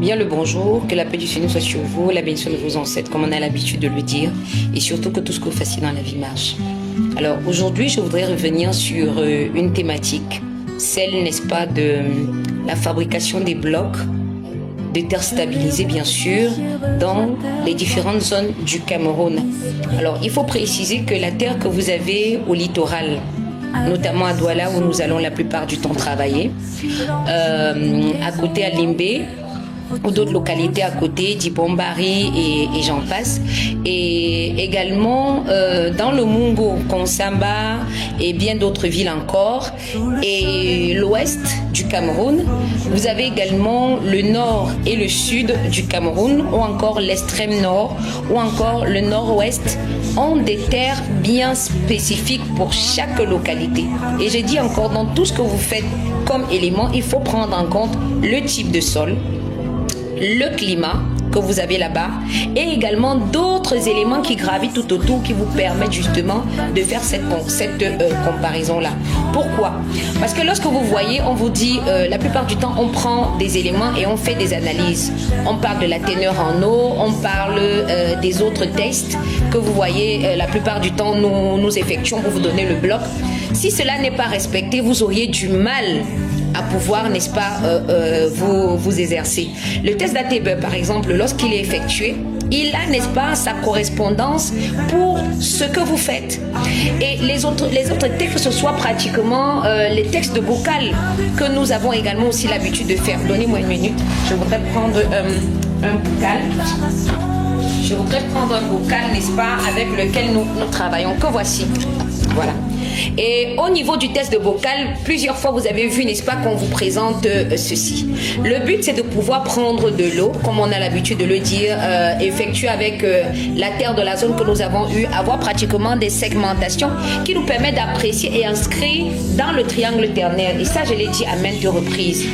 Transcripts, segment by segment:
Bien le bonjour, que la paix du Seigneur soit sur vous, la bénédiction de vos ancêtres, comme on a l'habitude de le dire, et surtout que tout ce que vous fassiez dans la vie marche. Alors aujourd'hui, je voudrais revenir sur une thématique, celle, n'est-ce pas, de la fabrication des blocs de terre stabilisée, bien sûr, dans les différentes zones du Cameroun. Alors, il faut préciser que la terre que vous avez au littoral, notamment à Douala, où nous allons la plupart du temps travailler, à côté à Limbé, ou d'autres localités à côté, Dibombari et j'en passe. Et également dans le Mungo, Konsamba et bien d'autres villes encore. Et l'ouest du Cameroun, vous avez également le nord et le sud du Cameroun, ou encore l'extrême nord, ou encore le nord-ouest, ont des terres bien spécifiques pour chaque localité. Et je dis encore, dans tout ce que vous faites comme élément, il faut prendre en compte le type de sol, le climat que vous avez là-bas et également d'autres éléments qui gravitent tout autour qui vous permettent justement de faire cette comparaison-là. Pourquoi? Parce que lorsque vous voyez, on vous dit, la plupart du temps, on prend des éléments et on fait des analyses. On parle de la teneur en eau, on parle des autres tests que vous voyez, la plupart du temps, nous effectuons pour vous donner le bloc. Si cela n'est pas respecté, vous auriez du mal à pouvoir, n'est-ce pas, vous exercer. Le test d'ATB, par exemple, lorsqu'il est effectué, il a, n'est-ce pas, sa correspondance pour ce que vous faites. Et les autres textes, que ce soit pratiquement les textes de bocal que nous avons également aussi l'habitude de faire. Donnez-moi une minute, je voudrais prendre un bocal. Je voudrais prendre un bocal, n'est-ce pas, avec lequel nous travaillons, que voici. Voilà. Et au niveau du test de bocal, plusieurs fois vous avez vu, n'est-ce pas, qu'on vous présente ceci. Le but, c'est de pouvoir prendre de l'eau, comme on a l'habitude de le dire, effectuer avec la terre de la zone que nous avons eu, avoir pratiquement des segmentations qui nous permettent d'apprécier et inscrire dans le triangle ternaire. Et ça, je l'ai dit à maintes reprises.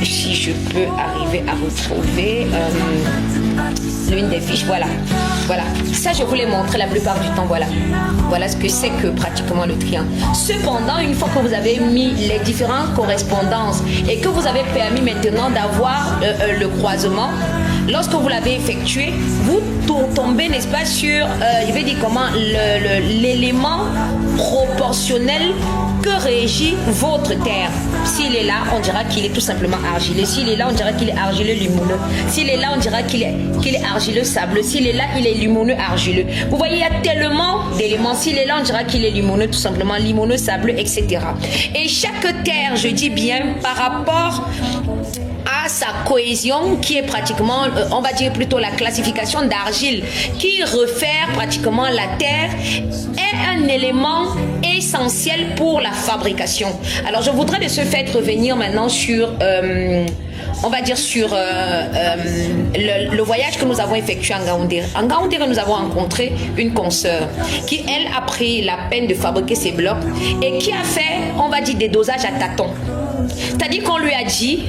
Si je peux arriver à retrouver l'une des fiches, voilà. Voilà, ça je vous l'ai montré la plupart du temps, voilà. Voilà ce que c'est que pratiquement le triangle. Cependant, une fois que vous avez mis les différentes correspondances et que vous avez permis maintenant d'avoir le croisement, lorsque vous l'avez effectué, vous tombez, n'est-ce pas, sur, je vais dire comment, l'élément proportionnel que régit votre terre. S'il est là, on dira qu'il est tout simplement argileux. S'il est là, on dira qu'il est argileux limoneux. S'il est là, on dira qu'il est argileux sableux. S'il est là, il est limoneux argileux. Vous voyez, il y a tellement d'éléments. S'il est là, on dira qu'il est limoneux, tout simplement limoneux sableux, etc. Et chaque terre, je dis bien, par rapport à sa cohésion, qui est pratiquement, on va dire plutôt la classification d'argile, qui réfère pratiquement la terre, est un élément essentiel pour la fabrication. Alors je voudrais de ce fait revenir maintenant sur, on va dire sur le voyage que nous avons effectué en Gaoundéré. En Gaoundéré, nous avons rencontré une consoeur qui, elle, a pris la peine de fabriquer ses blocs et qui a fait, on va dire, des dosages à tâtons. C'est-à-dire qu'on lui a dit,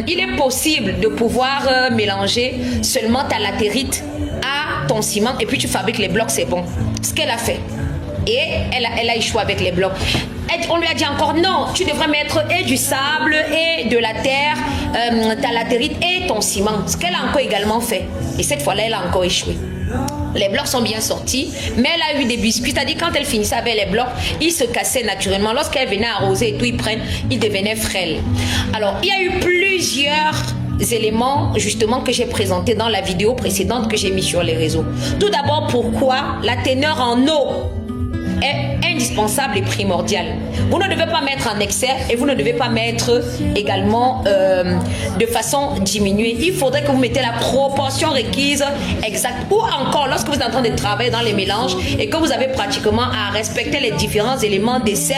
il est possible de pouvoir mélanger seulement ta latérite à ton ciment et puis tu fabriques les blocs, c'est bon. Ce qu'elle a fait. Et elle a échoué avec les blocs. On lui a dit encore non, tu devrais mettre et du sable et de la terre, ta latérite et ton ciment. Ce qu'elle a encore également fait. Et cette fois-là, elle a encore échoué. Les blocs sont bien sortis, mais elle a eu des biscuits. C'est-à-dire quand elle finissait avec les blocs, ils se cassaient naturellement. Lorsqu'elle venait arroser et tout, ils devenaient frêles. Alors, il y a eu plusieurs éléments justement que j'ai présentés dans la vidéo précédente que j'ai mis sur les réseaux. Tout d'abord, pourquoi la teneur en eau est indispensable et primordial. Vous ne devez pas mettre en excès et vous ne devez pas mettre également de façon diminuée. Il faudrait que vous mettez la proportion requise exacte. Ou encore, lorsque vous êtes en train de travailler dans les mélanges et que vous avez pratiquement à respecter les différents éléments d'essai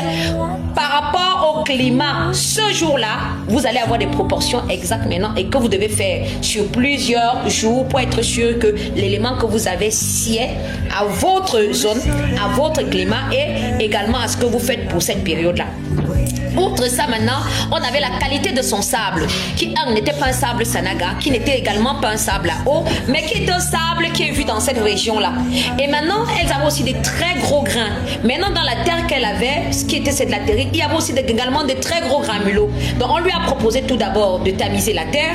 par rapport au climat, ce jour-là, vous allez avoir des proportions exactes maintenant et que vous devez faire sur plusieurs jours pour être sûr que l'élément que vous avez sied à votre zone, à votre climat et également à ce que vous faites pour cette période-là. outre ça, maintenant, on avait la qualité de son sable, qui n'était pas un sable Sanaga, qui n'était également pas un sable à eau, mais qui est un sable qui est vu dans cette région-là. Et maintenant, elles avaient aussi des très gros grains. Maintenant, dans la terre qu'elle avait, ce qui était cette latérite, il y avait aussi également de très gros granulots. Donc, on lui a proposé tout d'abord de tamiser la terre.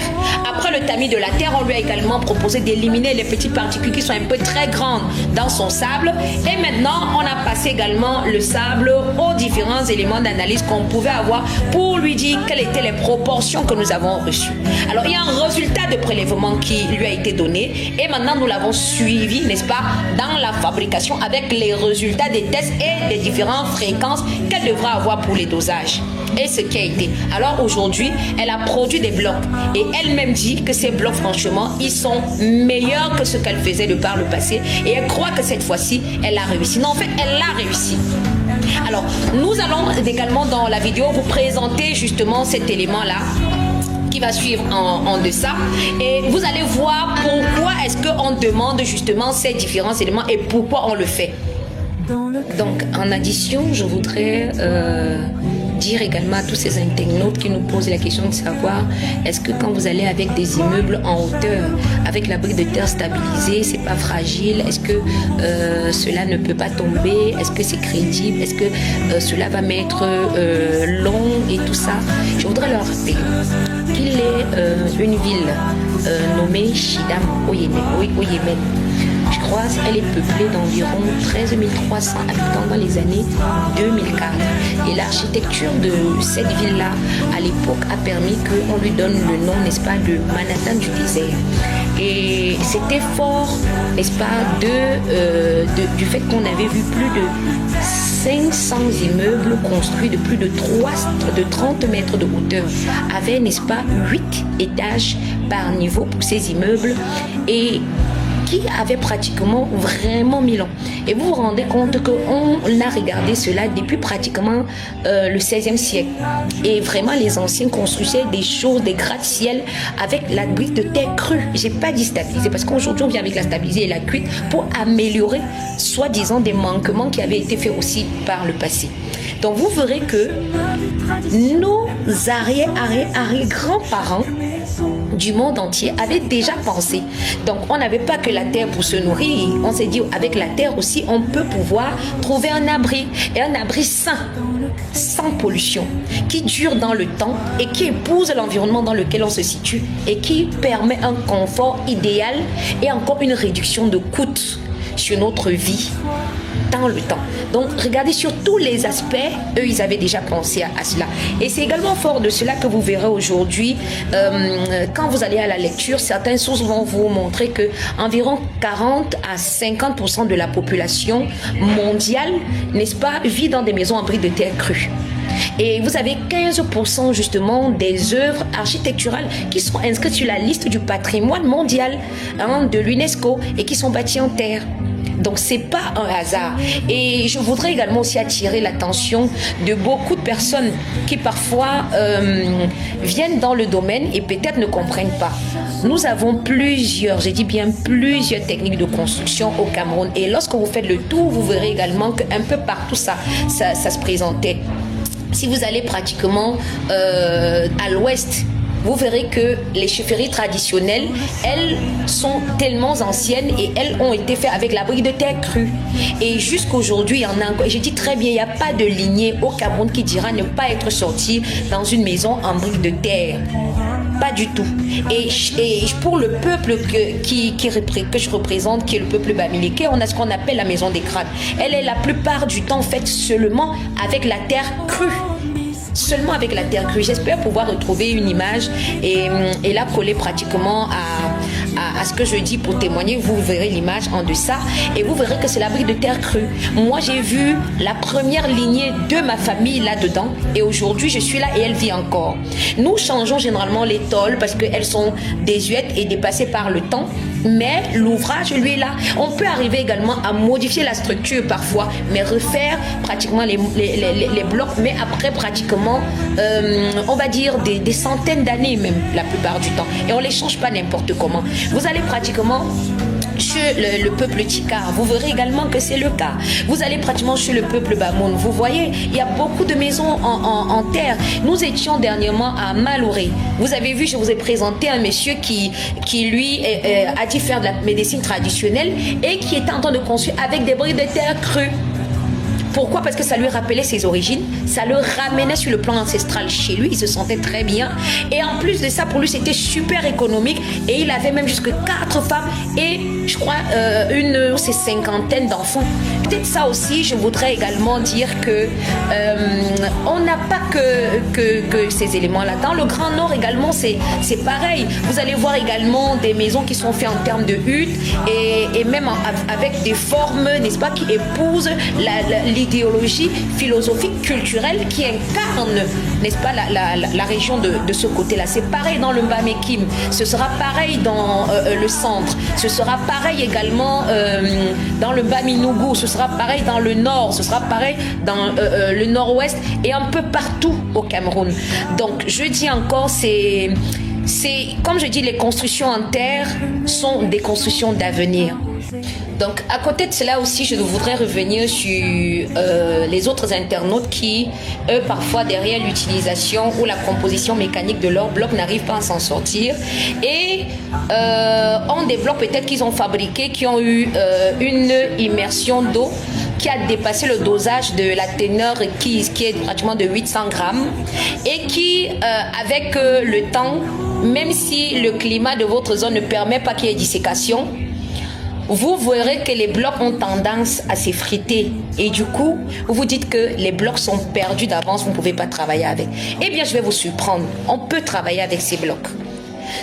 Après le tamis de la terre, on lui a également proposé d'éliminer les petites particules qui sont un peu très grandes dans son sable. Et maintenant, on a passé également le sable aux différents éléments d'analyse qu'on pouvait avoir pour lui dire quelles étaient les proportions que nous avons reçues. Alors, il y a un résultat de prélèvement qui lui a été donné et maintenant, nous l'avons suivi, n'est-ce pas, dans la fabrication avec les résultats des tests et des différentes fréquences qu'elle devra avoir pour les dosages. Et ce qui a été. Alors, aujourd'hui, elle a produit des blocs et elle-même dit que ces blocs, franchement, ils sont meilleurs que ce qu'elle faisait de par le passé et elle croit que cette fois-ci, elle a réussi. Non, en fait, elle a réussi. Alors, nous allons également dans la vidéo vous présenter justement cet élément-là qui va suivre en deçà et vous allez voir pourquoi est-ce qu'on demande justement ces différents éléments et pourquoi on le fait. Donc, en addition, je voudrais dire également à tous ces internautes qui nous posent la question de savoir est-ce que quand vous allez avec des immeubles en hauteur, avec l'abri de terre stabilisé, c'est pas fragile, est-ce que cela ne peut pas tomber, est-ce que c'est crédible, est-ce que cela va mettre long et tout ça. Je voudrais leur rappeler qu'il est une ville nommée Chidam au Yémen. Je crois qu'elle est peuplée d'environ 13 300 habitants dans les années 2004. Et l'architecture de cette ville-là, à l'époque, a permis qu'on lui donne le nom, n'est-ce pas, de Manhattan du désert. Et c'était fort, n'est-ce pas, du fait qu'on avait vu plus de 500 immeubles construits de plus de 30 mètres de hauteur, avec, n'est-ce pas, 8 étages par niveau pour ces immeubles. Et qui avait pratiquement vraiment 1000 ans. Et vous vous rendez compte qu'on a regardé cela depuis pratiquement le 16e siècle. Et vraiment, les anciens construisaient des choses, des gratte-ciel avec la brique de terre crue. J'ai pas dit stabilisée parce qu'aujourd'hui, on vient avec la stabilisée et la cuite pour améliorer, soi-disant, des manquements qui avaient été faits aussi par le passé. Donc, vous verrez que nos arrière-grands-parents du monde entier avaient déjà pensé. Donc, on n'avait pas que la terre pour se nourrir. On s'est dit, avec la terre aussi, on peut pouvoir trouver un abri. Et un abri sain, sans pollution, qui dure dans le temps et qui épouse l'environnement dans lequel on se situe et qui permet un confort idéal et encore une réduction de coûts sur notre vie dans le temps. Donc, regardez sur tous les aspects, eux, ils avaient déjà pensé à cela. Et c'est également fort de cela que vous verrez aujourd'hui, quand vous allez à la lecture, certaines sources vont vous montrer que environ 40 à 50% de la population mondiale, n'est-ce pas, vit dans des maisons en briques de terre crue. Et vous avez 15% justement des œuvres architecturales qui sont inscrites sur la liste du patrimoine mondial de l'UNESCO et qui sont bâties en terre. Donc, c'est pas un hasard. Et je voudrais également aussi attirer l'attention de beaucoup de personnes qui parfois viennent dans le domaine et peut-être ne comprennent pas. Nous avons plusieurs techniques de construction au Cameroun. Et lorsque vous faites le tour, vous verrez également qu'un peu partout ça se présentait. Si vous allez pratiquement à l'ouest, vous verrez que les chefferies traditionnelles, elles sont tellement anciennes et elles ont été faites avec la brique de terre crue. Et jusqu'aujourd'hui, il y en a encore. Je dis très bien, il n'y a pas de lignée au Cameroun qui dira ne pas être sorti dans une maison en brique de terre. Pas du tout. Et pour le peuple que je représente, qui est le peuple bamileke, on a ce qu'on appelle la maison des crânes. Elle est la plupart du temps faite seulement avec la terre crue. Seulement avec la terre crue. J'espère pouvoir retrouver une image et la coller pratiquement à ce que je dis pour témoigner. Vous verrez l'image en deçà et vous verrez que c'est la brique de terre crue. Moi, j'ai vu la première lignée de ma famille là-dedans et aujourd'hui, je suis là et elle vit encore. Nous changeons généralement les tôles parce qu'elles sont désuètes et dépassées par le temps. Mais l'ouvrage, lui, est là. On peut arriver également à modifier la structure parfois, mais refaire pratiquement les blocs, mais après pratiquement, on va dire des centaines d'années même, la plupart du temps. Et on ne les change pas n'importe comment. Vous allez pratiquement chez le peuple Tikar, vous verrez également que c'est le cas. Vous allez pratiquement chez le peuple Bamoun, vous voyez, il y a beaucoup de maisons en terre. Nous étions dernièrement à Malouré. Vous avez vu, je vous ai présenté un monsieur qui lui a dit faire de la médecine traditionnelle et qui était en train de construire avec des briques de terre crues. Pourquoi? Parce que ça lui rappelait ses origines, ça le ramenait sur le plan ancestral chez lui, il se sentait très bien. Et en plus de ça, pour lui, c'était super économique. Et il avait même jusque 4 femmes et je crois une cinquantaine d'enfants. Peut-être ça aussi, je voudrais également dire que on n'a pas que ces éléments-là. Dans le Grand Nord également, c'est pareil. Vous allez voir également des maisons qui sont faites en termes de huttes et même avec des formes, n'est-ce pas, qui épousent l'idéologie philosophique, culturelle qui incarne, n'est-ce pas, la région de ce côté-là. C'est pareil dans le Bamekim, ce sera pareil dans le centre, ce sera pareil également dans le Baminougou, ce sera pareil dans le nord, ce sera pareil dans le nord-ouest et un peu partout au Cameroun. Donc, je dis encore, c'est comme je dis, les constructions en terre sont des constructions d'avenir. Donc, à côté de cela aussi, je voudrais revenir sur les autres internautes qui, eux, parfois, derrière l'utilisation ou la composition mécanique de leur bloc, n'arrivent pas à s'en sortir et ont des blocs peut-être qu'ils ont fabriqués, qui ont eu une immersion d'eau qui a dépassé le dosage de la teneur qui est pratiquement de 800 grammes et qui, avec le temps, même si le climat de votre zone ne permet pas qu'il y ait dissécation, vous verrez que les blocs ont tendance à s'effriter et du coup, vous vous dites que les blocs sont perdus d'avance, vous ne pouvez pas travailler avec. Eh bien, je vais vous surprendre. On peut travailler avec ces blocs.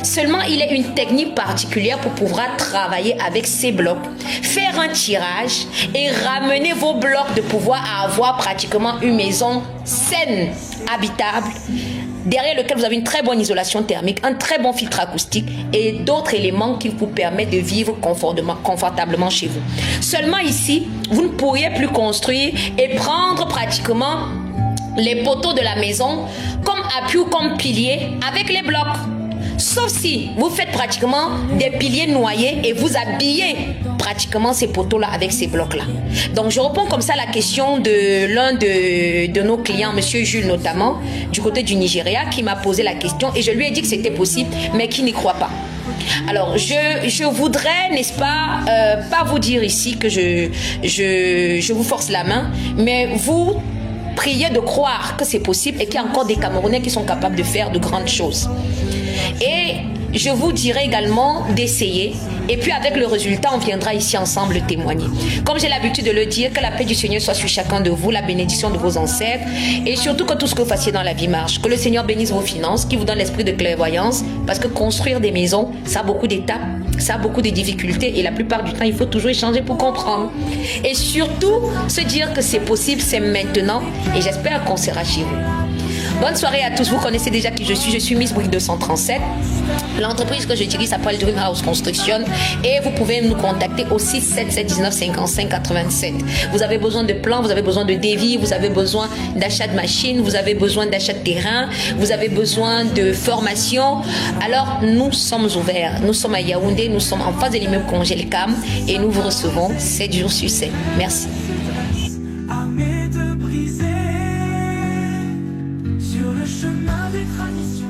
Seulement, il y a une technique particulière pour pouvoir travailler avec ces blocs. Faire un tirage et ramener vos blocs de pouvoir avoir pratiquement une maison saine, habitable, derrière lequel vous avez une très bonne isolation thermique, un très bon filtre acoustique et d'autres éléments qui vous permettent de vivre confortablement chez vous. Seulement ici, vous ne pourriez plus construire et prendre pratiquement les poteaux de la maison comme appui ou comme pilier avec les blocs. Sauf si vous faites pratiquement des piliers noyés et vous habillez pratiquement ces poteaux-là avec ces blocs-là. Donc, je réponds comme ça à la question de l'un de nos clients, Monsieur Jules notamment, du côté du Nigeria, qui m'a posé la question et je lui ai dit que c'était possible, mais qui n'y croit pas. Alors, je voudrais, n'est-ce pas, pas vous dire ici que je vous force la main, mais vous priez de croire que c'est possible et qu'il y a encore des Camerounais qui sont capables de faire de grandes choses. Et je vous dirai également d'essayer et puis avec le résultat, on viendra ici ensemble témoigner. Comme j'ai l'habitude de le dire, que la paix du Seigneur soit sur chacun de vous, la bénédiction de vos ancêtres et surtout que tout ce que vous fassiez dans la vie marche. Que le Seigneur bénisse vos finances, qu'il vous donne l'esprit de clairvoyance parce que construire des maisons, ça a beaucoup d'étapes, ça a beaucoup de difficultés et la plupart du temps, il faut toujours échanger pour comprendre. Et surtout, se dire que c'est possible, c'est maintenant et j'espère qu'on sera chez vous. Bonne soirée à tous. Vous connaissez déjà qui je suis Miss Brick 237. L'entreprise que je dirige s'appelle Dream House Construction et vous pouvez nous contacter au 677 19 55 87. Vous avez besoin de plans, vous avez besoin de devis, vous avez besoin d'achat de machines, vous avez besoin d'achat de terrain, vous avez besoin de formation. Alors, nous sommes ouverts. Nous sommes à Yaoundé, nous sommes en face de l'immeuble Congélcam et nous vous recevons 7 jours sur 7. Merci. Armée de briser sur le chemin des traditions.